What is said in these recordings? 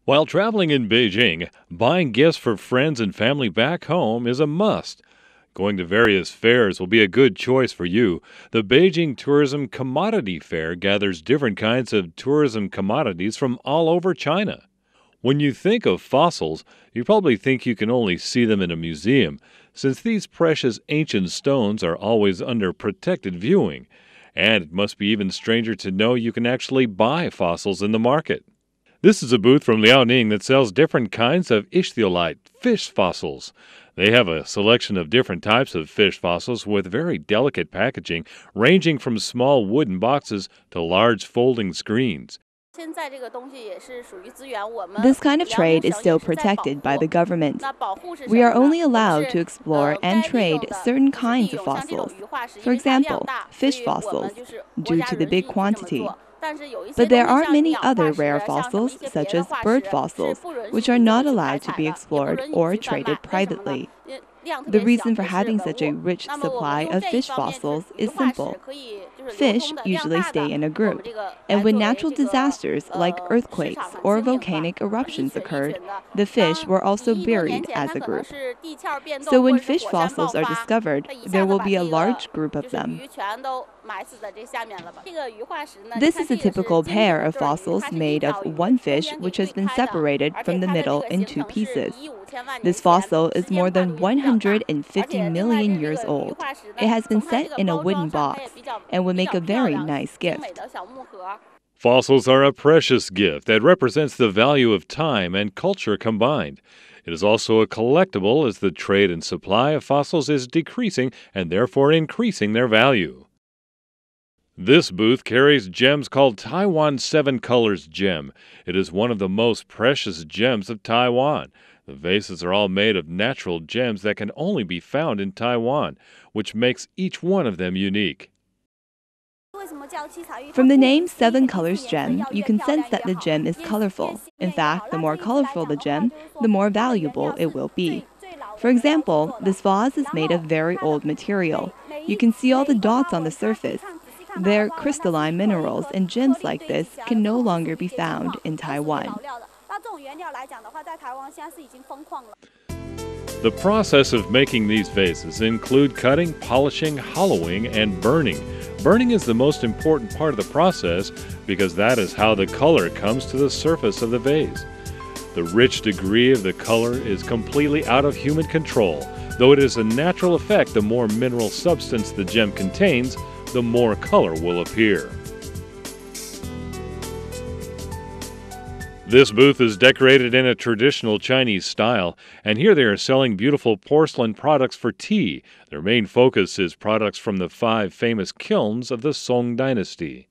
While traveling in Beijing, buying gifts for friends and family back home is a must. Going to various fairs will be a good choice for you. The Beijing Tourism Commodity Fair gathers different kinds of tourism commodities from all over China. When you think of fossils, you probably think you can only see them in a museum, since these precious ancient stones are always under protected viewing. And it must be even stranger to know you can actually buy fossils in the market. This is a booth from Liaoning that sells different kinds of ichthyolite fish fossils. They have a selection of different types of fish fossils with very delicate packaging, ranging from small wooden boxes to large folding screens. This kind of trade is still protected by the government. We are only allowed to explore and trade certain kinds of fossils. For example, fish fossils, due to the big quantity. But there are many other rare fossils, such as bird fossils, which are not allowed to be explored or traded privately. The reason for having such a rich supply of fish fossils is simple. Fish usually stay in a group, and when natural disasters like earthquakes or volcanic eruptions occurred, the fish were also buried as a group. So when fish fossils are discovered, there will be a large group of them. This is a typical pair of fossils made of one fish which has been separated from the middle in two pieces. This fossil is more than 150 million years old. It has been set in a wooden box and would make a very nice gift. Fossils are a precious gift that represents the value of time and culture combined. It is also a collectible as the trade and supply of fossils is decreasing and therefore increasing their value. This booth carries gems called Taiwan 7 Colors Gem. It is one of the most precious gems of Taiwan. The vases are all made of natural gems that can only be found in Taiwan, which makes each one of them unique. From the name 7 Colors Gem, you can sense that the gem is colorful. In fact, the more colorful the gem, the more valuable it will be. For example, this vase is made of very old material. You can see all the dots on the surface. They're crystalline minerals, and gems like this can no longer be found in Taiwan. The process of making these vases include cutting, polishing, hollowing, and burning. Burning is the most important part of the process because that is how the color comes to the surface of the vase. The rich degree of the color is completely out of human control. Though it is a natural effect, the more mineral substance the gem contains, the more color will appear. This booth is decorated in a traditional Chinese style, and here they are selling beautiful porcelain products for tea. Their main focus is products from the 5 famous kilns of the Song dynasty.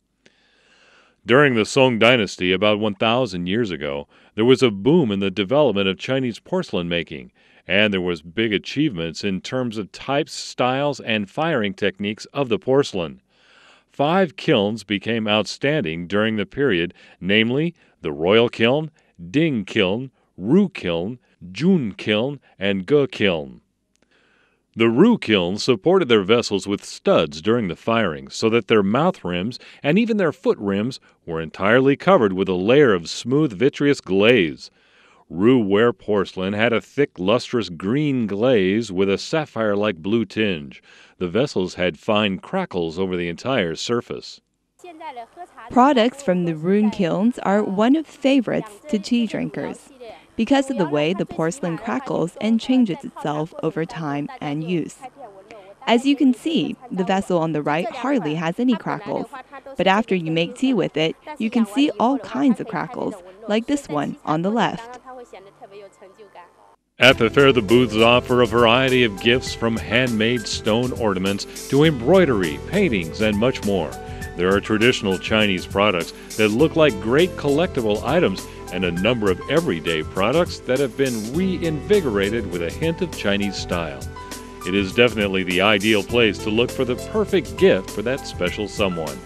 During the Song dynasty, about 1,000 years ago, there was a boom in the development of Chinese porcelain making, and there was big achievements in terms of types, styles, and firing techniques of the porcelain. 5 kilns became outstanding during the period, namely the Royal Kiln, Ding Kiln, Ru Kiln, Jun Kiln, and Ge Kiln. The Ru Kiln supported their vessels with studs during the firing so that their mouth rims and even their foot rims were entirely covered with a layer of smooth vitreous glaze. Ru ware porcelain had a thick, lustrous green glaze with a sapphire-like blue tinge. The vessels had fine crackles over the entire surface. Products from the Rune kilns are one of the favorites to tea drinkers because of the way the porcelain crackles and changes itself over time and use. As you can see, the vessel on the right hardly has any crackles, but after you make tea with it, you can see all kinds of crackles, like this one on the left. At the fair, the booths offer a variety of gifts from handmade stone ornaments to embroidery, paintings, and much more. There are traditional Chinese products that look like great collectible items and a number of everyday products that have been reinvigorated with a hint of Chinese style. It is definitely the ideal place to look for the perfect gift for that special someone.